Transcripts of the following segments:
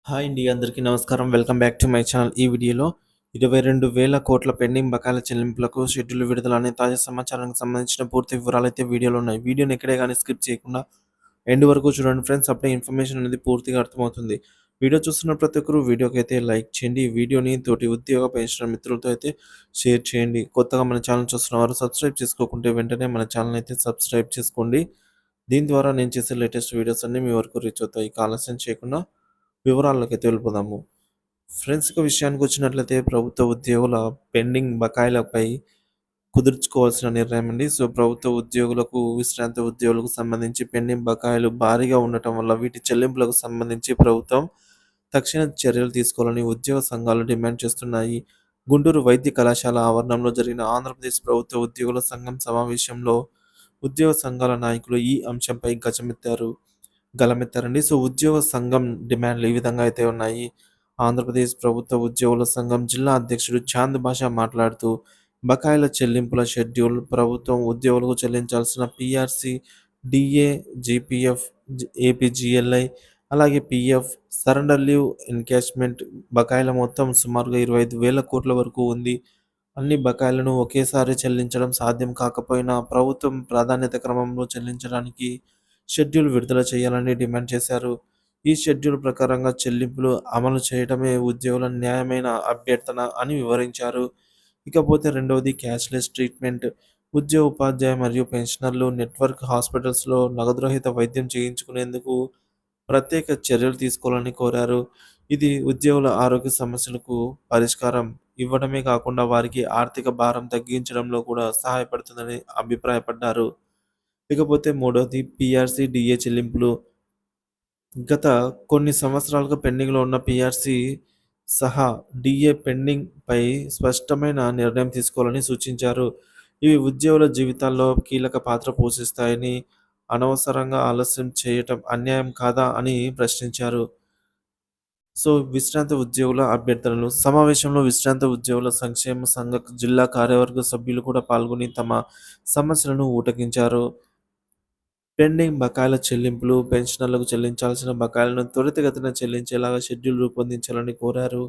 Hi అండి. అందరికీ నమస్కారం. Welcome back to my channel. ఈ వీడియోలో 22,000 కోట్ల పెండింగ్ బకాయిల చెల్లింపులకు షెడ్యూల్ విడుదల అనే తాజా సమాచారానికి సంబంధించిన పూర్తి వివరాలైతే వీడియోలో ఉన్నాయి. వీడియోని ఎక్కడే గానీ స్కిప్ చేయకుండా ఎండ్ వరకు చూడండి ఫ్రెండ్స్. అప్పుడే ఇన్ఫర్మేషన్ అనేది పూర్తిగా అర్థమవుతుంది. వీడియో చూస్తున్న ప్రతి ఒక్కరు వీడియోకైతే లైక్ చేయండి. ఈ వీడియోని తోటి ఉద్యోగ పెన్షనర్ మిత్రులతో అయితే షేర్ చేయండి. కొత్తగా మన ఛానల్ చూస్తున్న వారు సబ్స్క్రైబ్ చేసుకోకుంటే వెంటనే మన ఛానల్ అయితే సబ్స్క్రైబ్ చేసుకోండి. దీని ద్వారా నేను చేసే లేటెస్ట్ వీడియోస్ అన్నీ మీ వరకు రీచ్ అవుతాయి. ఇక ఆలస్యం చేయకుండా వివరాల్లోకైతే వెళ్ళిపోదాము. ఫ్రెండ్స్ ఇక విషయానికి వచ్చినట్లయితే ప్రభుత్వ ఉద్యోగుల పెండింగ్ బకాయిలపై కుదుర్చుకోవాల్సిన నిర్ణయం అండి. సో, ప్రభుత్వ ఉద్యోగులకు, విశ్రాంత ఉద్యోగులకు సంబంధించి పెండింగ్ బకాయిలు భారీగా ఉండటం వల్ల వీటి చెల్లింపులకు సంబంధించి ప్రభుత్వం తక్షణ చర్యలు తీసుకోవాలని ఉద్యోగ సంఘాలు డిమాండ్ చేస్తున్నాయి. గుంటూరు వైద్య కళాశాల ఆవరణంలో జరిగిన ఆంధ్రప్రదేశ్ ప్రభుత్వ ఉద్యోగుల సంఘం సమావేశంలో ఉద్యోగ సంఘాల నాయకులు ఈ అంశంపై గలమెత్తారండి. సో, ఉద్యోగ సంఘం డిమాండ్లు ఈ విధంగా అయితే ఉన్నాయి. ఆంధ్రప్రదేశ్ ప్రభుత్వ ఉద్యోగుల సంఘం జిల్లా అధ్యక్షుడు చాంద్ బాషా మాట్లాడుతూ, బకాయిల చెల్లింపుల షెడ్యూల్, ప్రభుత్వం ఉద్యోగులకు చెల్లించాల్సిన పీఆర్సీ, డీఏ, జీపీఎఫ్, ఏపీజీఎల్ఐ, అలాగే పీఎఫ్, సరెండర్ లీవ్ ఎన్కాష్మెంట్ బకాయిల మొత్తం సుమారుగా 25,000 కోట్ల వరకు ఉంది. అన్ని బకాయిలను ఒకేసారి చెల్లించడం సాధ్యం కాకపోయినా ప్రభుత్వం ప్రాధాన్యత క్రమంలో చెల్లించడానికి షెడ్యూల్ విడుదల చేయాలని డిమాండ్ చేశారు. ఈ షెడ్యూల్ ప్రకారంగా చెల్లింపులు అమలు చేయడమే ఉద్యోగుల న్యాయమైన అభ్యర్థన అని వివరించారు. ఇకపోతే రెండవది క్యాష్‌లెస్ ట్రీట్మెంట్. ఉద్యోగ, ఉపాధ్యాయ మరియు పెన్షనర్లు నెట్వర్క్ హాస్పిటల్స్‌లో నగదురహిత వైద్యం చేయించుకునేందుకు ప్రత్యేక చర్యలు తీసుకోవాలని కోరారు. ఇది ఉద్యోగుల ఆరోగ్య సమస్యలకు పరిష్కారం ఇవ్వడమే కాకుండా వారికి ఆర్థిక భారం తగ్గించడంలో కూడా సహాయపడుతుందని అభిప్రాయపడ్డారు. ఇకపోతే మూడవది పీఆర్సీ, డీఏ చెల్లింపులు. గత కొన్ని సంవత్సరాలుగా పెండింగ్‌లో ఉన్న పీఆర్సీ సహా డీఏ పెండింగ్‌పై స్పష్టమైన నిర్ణయం తీసుకోవాలని సూచించారు. ఇవి ఉద్యోగుల జీవితాల్లో కీలక పాత్ర పోషిస్తాయని, అనవసరంగా ఆలస్యం చేయటం అన్యాయం కాదా అని ప్రశ్నించారు. సో, విశ్రాంత ఉద్యోగుల అభ్యర్థనలు. సమావేశంలో విశ్రాంత ఉద్యోగుల సంక్షేమ సంఘ జిల్లా కార్యవర్గ సభ్యులు కూడా పాల్గొని తమ సమస్యలను ఊటకించారు. పెండింగ్ బకాయిల చెల్లింపులు, పెన్షనర్లకు చెల్లించాల్సిన బకాయిలను త్వరితగతిన చెల్లించేలాగా షెడ్యూల్ రూపొందించాలని కోరారు.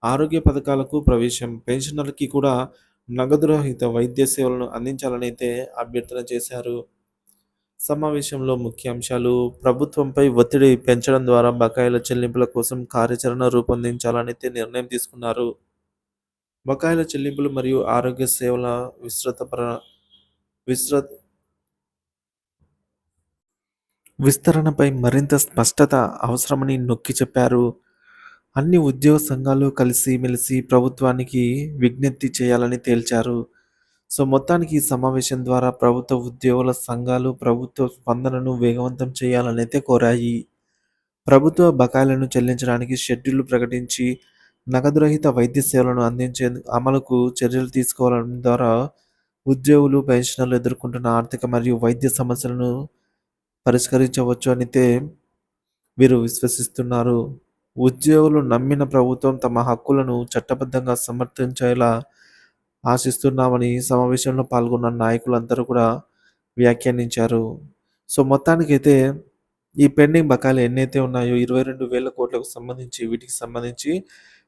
ఆరోగ్య పథకాలకు ప్రవేశం. పెన్షనర్‌లకి కూడా నగదు రహిత వైద్య సేవలను అందించాలనైతే అభ్యర్థన చేశారు. సమావేశంలో ముఖ్యాంశాలు: ప్రభుత్వంపై ఒత్తిడి పెంచడం ద్వారా బకాయిల చెల్లింపుల కోసం కార్యాచరణ రూపొందించాలనైతే నిర్ణయం తీసుకున్నారు. బకాయిల చెల్లింపులు మరియు ఆరోగ్య సేవల విస్తృత ప్ర విస్తృ విస్తరణపై మరింత స్పష్టత అవసరమని నొక్కి చెప్పారు. అన్ని ఉద్యోగ సంఘాలు కలిసిమెలిసి ప్రభుత్వానికి విజ్ఞప్తి చేయాలని తేల్చారు. సో, మొత్తానికి ఈ సమావేశం ద్వారా ప్రభుత్వ ఉద్యోగుల సంఘాలు ప్రభుత్వ స్పందనను వేగవంతం చేయాలనైతే కోరాయి. ప్రభుత్వ బకాయిలను చెల్లించడానికి షెడ్యూల్ ప్రకటించి, నగదు రహిత వైద్య సేవలను అందించేందుకు అమలుకు చర్యలు తీసుకోవడం ద్వారా ఉద్యోగులు, పెన్షనర్లు ఎదుర్కొంటున్న ఆర్థిక మరియు వైద్య సమస్యలను పరిష్కరించవచ్చు అనితే వీరు విశ్వసిస్తున్నారు. ఉద్యోగులు నమ్మిన ప్రభుత్వం తమ హక్కులను చట్టబద్ధంగా సమర్థించేలా ఆశిస్తున్నామని సమావేశంలో పాల్గొన్న నాయకులందరూ కూడా వ్యాఖ్యానించారు. సో, మొత్తానికైతే ఈ పెండింగ్ బకాయిలు ఎన్నైతే ఉన్నాయో 22,000 కోట్లకు సంబంధించి వీటికి సంబంధించి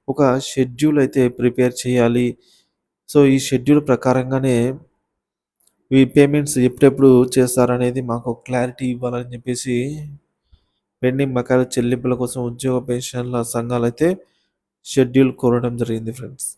ఒక షెడ్యూల్ అయితే ప్రిపేర్ చేయాలి. సో, ఈ షెడ్యూల్ ప్రకారంగానే ఈ పేమెంట్స్ ఎప్పుడెప్పుడు చేస్తారనేది మాకు క్లారిటీ ఇవ్వాలని చెప్పేసి పెండింగ్ బకాయిల చెల్లింపుల కోసం ఉద్యోగ పెన్షన్ల సంఘాలైతే షెడ్యూల్ కోరడం జరిగింది ఫ్రెండ్స్.